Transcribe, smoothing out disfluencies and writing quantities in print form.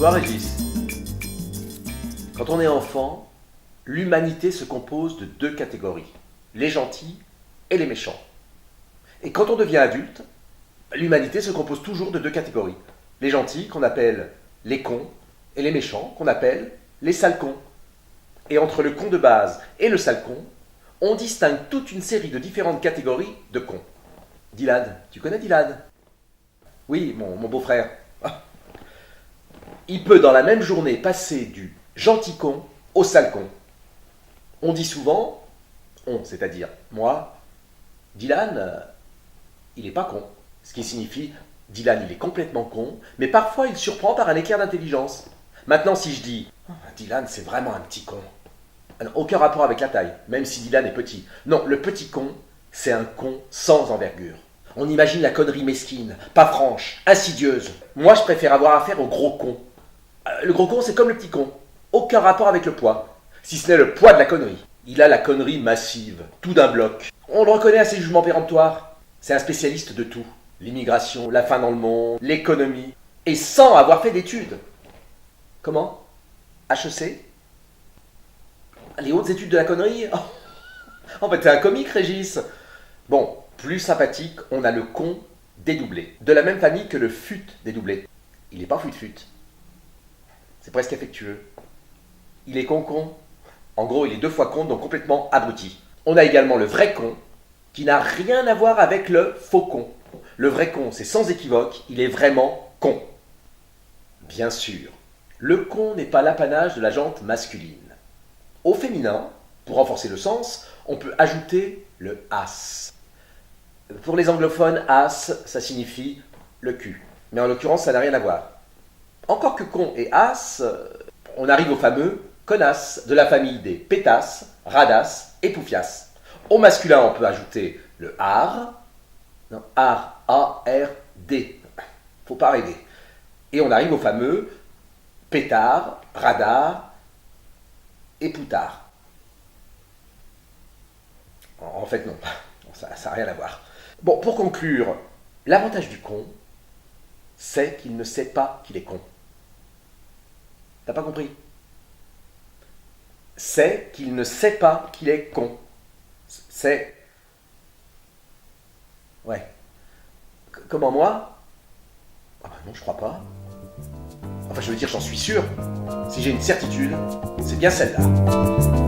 vois, Régis, quand on est enfant, l'humanité se compose de deux catégories, les gentils et les méchants. Et quand on devient adulte, l'humanité se compose toujours de deux catégories, les gentils qu'on appelle les cons et les méchants qu'on appelle les sales cons. Et entre le con de base et le sale con, on distingue toute une série de différentes catégories de cons. Dylan, tu connais Dylan? Oui, mon beau-frère. Il peut dans la même journée passer du gentil con au sale con. On dit souvent, c'est-à-dire moi, Dylan, il est pas con. Ce qui signifie, Dylan, il est complètement con, mais parfois il surprend par un éclair d'intelligence. Maintenant, si je dis, Dylan, c'est vraiment un petit con. Aucun rapport avec la taille, même si Dylan est petit. Non, le petit con, c'est un con sans envergure. On imagine la connerie mesquine, pas franche, insidieuse. Moi, je préfère avoir affaire au gros con. Le gros con, c'est comme le petit con. Aucun rapport avec le poids, si ce n'est le poids de la connerie. Il a la connerie massive, tout d'un bloc. On le reconnaît à ses jugements péremptoires. C'est un spécialiste de tout. L'immigration, la faim dans le monde, l'économie. Et sans avoir fait d'études. Comment? HEC? Les hautes études de la connerie? En fait, t'es un comique, Régis. Bon, plus sympathique, on a le con dédoublé. De la même famille que le fut dédoublé. Il n'est pas fut-fut. C'est presque affectueux. Il est con-con. En gros, il est deux fois con, donc complètement abruti. On a également le vrai con, qui n'a rien à voir avec le faux con. Le vrai con, c'est sans équivoque, il est vraiment con. Bien sûr, le con n'est pas l'apanage de la gente masculine. Au féminin, pour renforcer le sens, on peut ajouter le as. Pour les anglophones, as, ça signifie le cul. Mais en l'occurrence, ça n'a rien à voir. Encore que con et as, on arrive au fameux connasse de la famille des pétasses, radasses et poufiasses. Au masculin, on peut ajouter le ar, non, ar, A-R-D. Faut pas rêver. Et on arrive au fameux pétard, radar et poutard. En fait, non, ça n'a rien à voir. Bon, pour conclure, l'avantage du con, c'est qu'il ne sait pas qu'il est con. T'as pas compris? C'est qu'il ne sait pas qu'il est con. C'est... Ouais. Comment moi? Ah bah non, je crois pas. Enfin, je veux dire, j'en suis sûr. Si j'ai une certitude, c'est bien celle-là.